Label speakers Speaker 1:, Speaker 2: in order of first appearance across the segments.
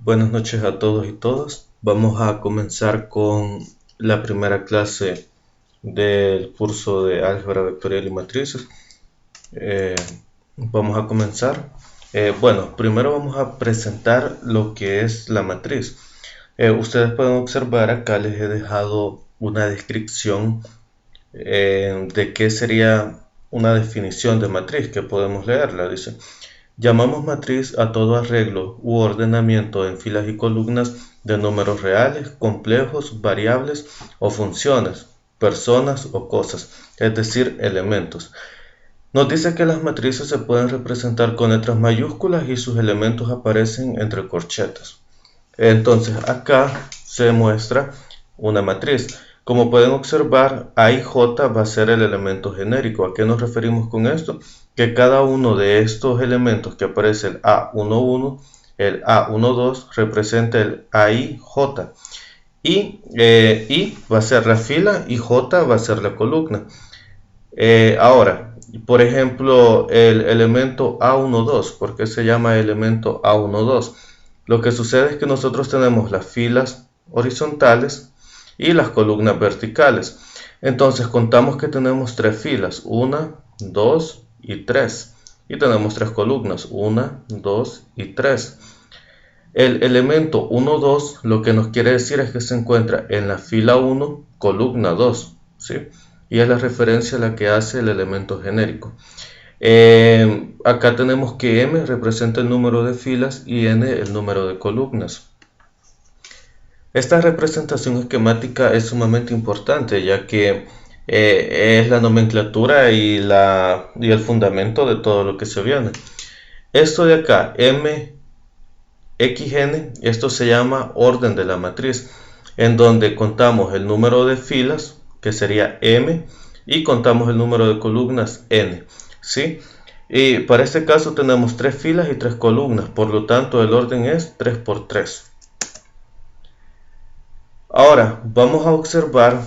Speaker 1: Buenas noches a todos y todas. Vamos a comenzar con la primera clase del curso de álgebra vectorial y matrices. Vamos a comenzar. Primero vamos a presentar lo que es la matriz. Ustedes pueden observar, acá les he dejado una descripción de qué sería una definición de matriz, que podemos leerla. Dice: llamamos matriz a todo arreglo u ordenamiento en filas y columnas de números reales, complejos, variables o funciones, personas o cosas, es decir, elementos. Nos dice que las matrices se pueden representar con letras mayúsculas y sus elementos aparecen entre corchetas. Entonces acá se muestra una matriz. Como pueden observar, A y J va a ser el elemento genérico. ¿A qué nos referimos con esto? Que cada uno de estos elementos que aparece el A11, el A12, representa el AIJ. I va a ser la fila y J va a ser la columna. Ahora, por ejemplo, el elemento A12, ¿por qué se llama elemento A12? Lo que sucede es que nosotros tenemos las filas horizontales y las columnas verticales. Entonces contamos que tenemos tres filas, 1, 2 y 3. Y tenemos tres columnas, 1, 2 y 3. El elemento 1, 2 lo que nos quiere decir es que se encuentra en la fila 1, columna 2, ¿sí? Y es la referencia a la que hace el elemento genérico. Acá tenemos que M representa el número de filas y N el número de columnas. Esta representación esquemática es sumamente importante, ya que es la nomenclatura y el fundamento de todo lo que se viene. Esto de acá, M, X, N, esto se llama orden de la matriz, en donde contamos el número de filas, que sería M, y contamos el número de columnas, N, ¿sí? Y para este caso tenemos tres filas y tres columnas, por lo tanto el orden es 3 por 3. Ahora vamos a observar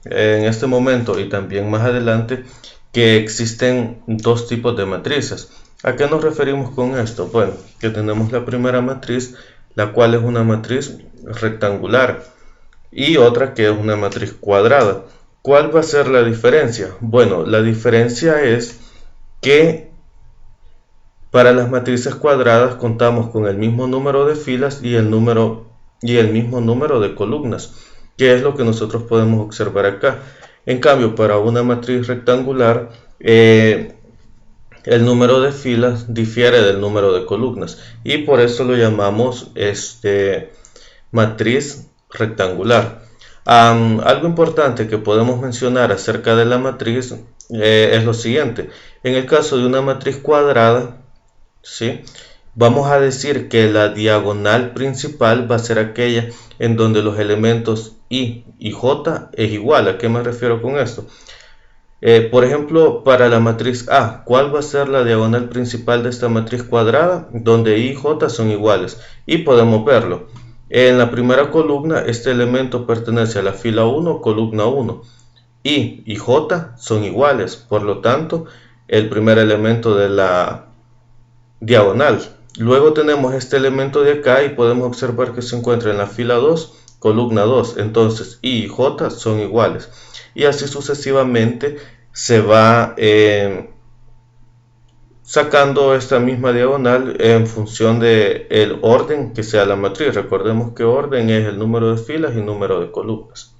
Speaker 1: en este momento y también más adelante que existen dos tipos de matrices. ¿A qué nos referimos con esto? Bueno, que tenemos la primera matriz, la cual es una matriz rectangular, y otra que es una matriz cuadrada. ¿Cuál va a ser la diferencia? Bueno, la diferencia es que para las matrices cuadradas contamos con el mismo número de filas y el mismo número de columnas, que es lo que nosotros podemos observar acá. En cambio, para una matriz rectangular, el número de filas difiere del número de columnas, y por eso lo llamamos matriz rectangular. Algo importante que podemos mencionar acerca de la matriz es lo siguiente. En el caso de una matriz cuadrada, ¿sí?, vamos a decir que la diagonal principal va a ser aquella en donde los elementos I y J es igual. ¿A qué me refiero con esto? Por ejemplo, para la matriz A, ¿cuál va a ser la diagonal principal de esta matriz cuadrada? Donde I y J son iguales, y podemos verlo. En la primera columna, este elemento pertenece a la fila 1, columna 1. I y J son iguales, por lo tanto, el primer elemento de la diagonal. Luego tenemos este elemento de acá y podemos observar que se encuentra en la fila 2, columna 2. Entonces I y J son iguales. Y así sucesivamente se va sacando esta misma diagonal en función del orden que sea la matriz. Recordemos que orden es el número de filas y número de columnas.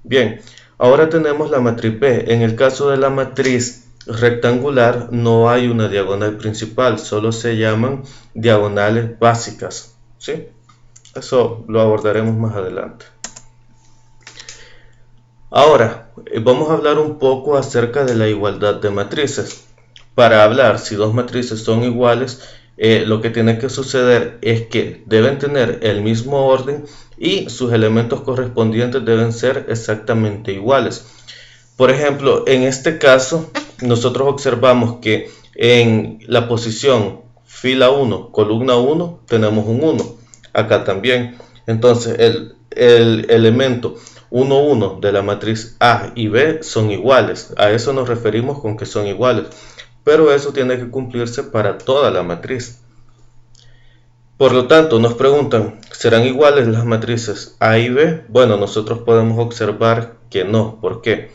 Speaker 1: Bien, ahora tenemos la matriz B. En el caso de la matriz rectangular no hay una diagonal principal, solo se llaman diagonales básicas, ¿sí? Eso lo abordaremos más adelante. Ahora vamos a hablar un poco acerca de la igualdad de matrices. Para hablar si dos matrices son iguales, lo que tiene que suceder es que deben tener el mismo orden y sus elementos correspondientes deben ser exactamente iguales. Por ejemplo, en este caso, nosotros observamos que en la posición fila 1, columna 1, tenemos un 1. Acá también. Entonces, el elemento 1, 1 de la matriz A y B son iguales. A eso nos referimos con que son iguales. Pero eso tiene que cumplirse para toda la matriz. Por lo tanto, nos preguntan, ¿serán iguales las matrices A y B? Bueno, nosotros podemos observar que no. ¿Por qué?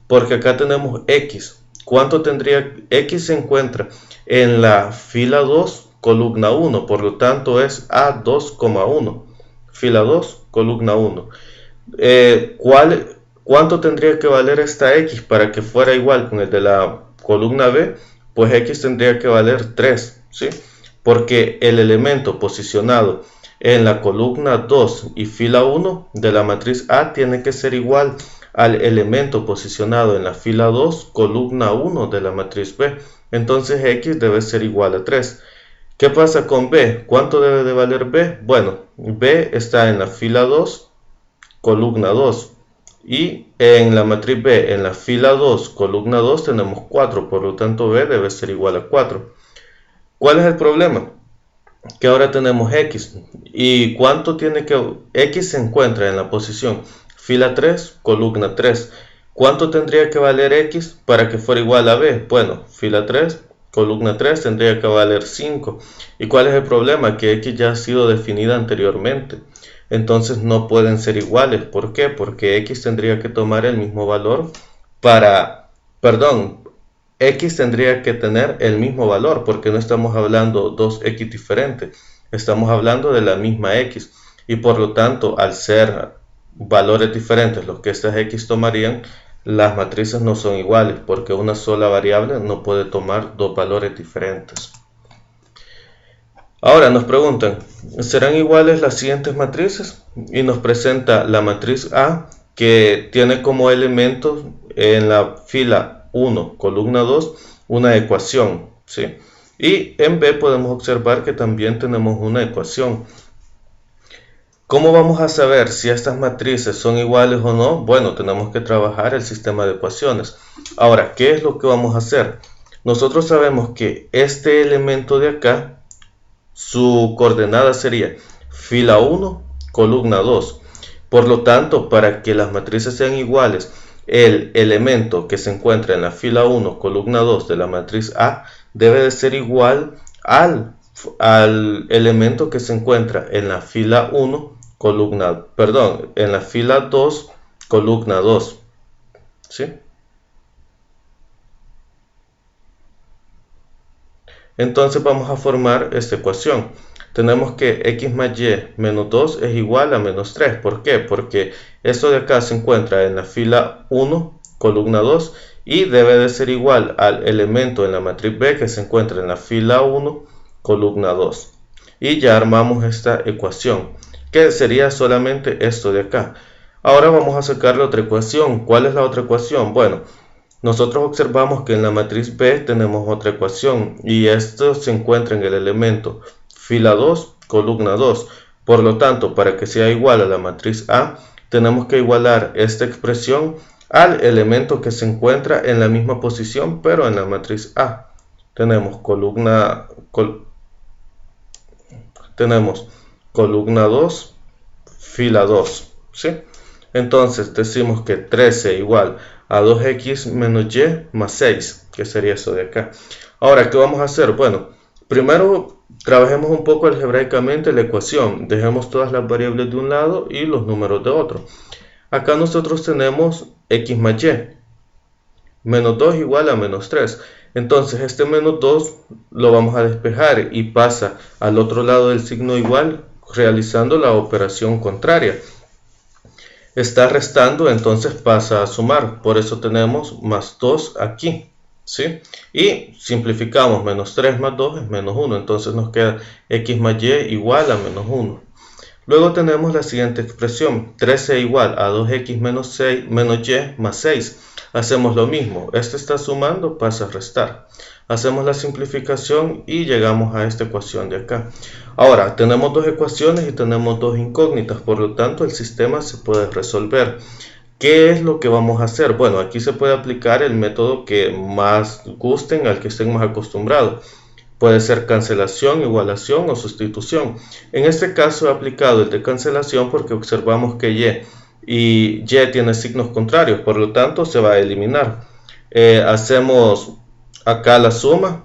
Speaker 1: Porque acá tenemos X. ¿Cuánto tendría? X se encuentra en la fila 2, columna 1. Por lo tanto, es A2,1. Fila 2, columna 1. ¿Cuánto tendría que valer esta X para que fuera igual con el de la columna B? Pues X tendría que valer 3, ¿sí? Porque el elemento posicionado en la columna 2 y fila 1 de la matriz A tiene que ser igual al elemento posicionado en la fila 2, columna 1 de la matriz B. Entonces X debe ser igual a 3. ¿Qué pasa con B? ¿Cuánto debe de valer B? Bueno, B está en la fila 2, columna 2. Y en la matriz B, en la fila 2, columna 2, tenemos 4. Por lo tanto, B debe ser igual a 4. ¿Cuál es el problema? Que ahora tenemos X. ¿Y cuánto tiene que...? X se encuentra en la posición fila 3, columna 3. ¿Cuánto tendría que valer X para que fuera igual a B? Bueno, fila 3, columna 3 tendría que valer 5. ¿Y cuál es el problema? Que X ya ha sido definida anteriormente. Entonces no pueden ser iguales. ¿Por qué? Porque X tendría que tomar el mismo valor para... Perdón, X tendría que tener el mismo valor porque no estamos hablando dos X diferentes, estamos hablando de la misma X y por lo tanto al ser valores diferentes los que estas X tomarían, las matrices no son iguales porque una sola variable no puede tomar dos valores diferentes. Ahora nos preguntan, ¿serán iguales las siguientes matrices? Y nos presenta la matriz A que tiene como elementos en la fila 1, columna 2, una ecuación, ¿sí? Y en B podemos observar que también tenemos una ecuación. ¿Cómo vamos a saber si estas matrices son iguales o no? Bueno, tenemos que trabajar el sistema de ecuaciones. Ahora, ¿qué es lo que vamos a hacer? Nosotros sabemos que este elemento de acá, su coordenada sería fila 1, columna 2. Por lo tanto, para que las matrices sean iguales, el elemento que se encuentra en la fila 1, columna 2 de la matriz A debe de ser igual al elemento que se encuentra en la fila 1, en la fila 2, columna 2. ¿Sí? Entonces vamos a formar esta ecuación. Tenemos que x más y menos 2 es igual a menos 3. ¿Por qué? Porque esto de acá se encuentra en la fila 1, columna 2, y debe de ser igual al elemento en la matriz B que se encuentra en la fila 1, columna 2. Y ya armamos esta ecuación, que sería solamente esto de acá. Ahora vamos a sacar la otra ecuación. ¿Cuál es la otra ecuación? Bueno, nosotros observamos que en la matriz B tenemos otra ecuación y esto se encuentra en el elemento fila 2, columna 2. Por lo tanto, para que sea igual a la matriz A, tenemos que igualar esta expresión al elemento que se encuentra en la misma posición, pero en la matriz A. Tenemos columna 2, fila 2, ¿sí? Entonces decimos que 13 igual a 2x menos y más 6, que sería eso de acá. Ahora, ¿qué vamos a hacer? Bueno, primero trabajemos un poco algebraicamente la ecuación. Dejemos todas las variables de un lado y los números de otro. Acá nosotros tenemos x más y. Menos 2 igual a menos 3. Entonces este menos 2 lo vamos a despejar y pasa al otro lado del signo igual realizando la operación contraria. Está restando, entonces pasa a sumar. Por eso tenemos más 2 aquí, ¿sí? Y simplificamos, menos 3 más 2 es menos 1. Entonces nos queda x más y igual a menos 1. Luego tenemos la siguiente expresión. 13 igual a 2x menos y más 6. Hacemos lo mismo. Este está sumando, pasa a restar. Hacemos la simplificación y llegamos a esta ecuación de acá. Ahora, tenemos dos ecuaciones y tenemos dos incógnitas. Por lo tanto, el sistema se puede resolver. ¿Qué es lo que vamos a hacer? Bueno, aquí se puede aplicar el método que más gusten, al que estén más acostumbrados. Puede ser cancelación, igualación o sustitución. En este caso he aplicado el de cancelación porque observamos que y tiene signos contrarios, por lo tanto se va a eliminar. Hacemos acá la suma,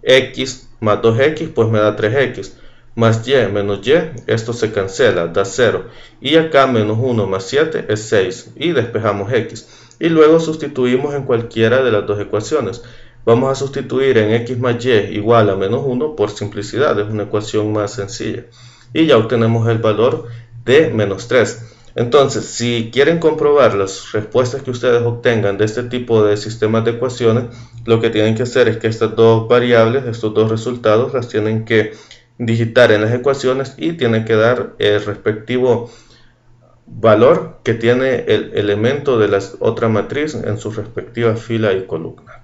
Speaker 1: x más 2x pues me da 3x. más y menos y, esto se cancela, da 0. Y acá menos 1 más 7 es 6. Y despejamos x. Y luego sustituimos en cualquiera de las dos ecuaciones. Vamos a sustituir en x más y igual a menos 1 por simplicidad. Es una ecuación más sencilla. Y ya obtenemos el valor de menos 3. Entonces, si quieren comprobar las respuestas que ustedes obtengan de este tipo de sistemas de ecuaciones, lo que tienen que hacer es que estas dos variables, estos dos resultados, las tienen que digitar en las ecuaciones y tienen que dar el respectivo valor que tiene el elemento de la otra matriz en su respectiva fila y columna.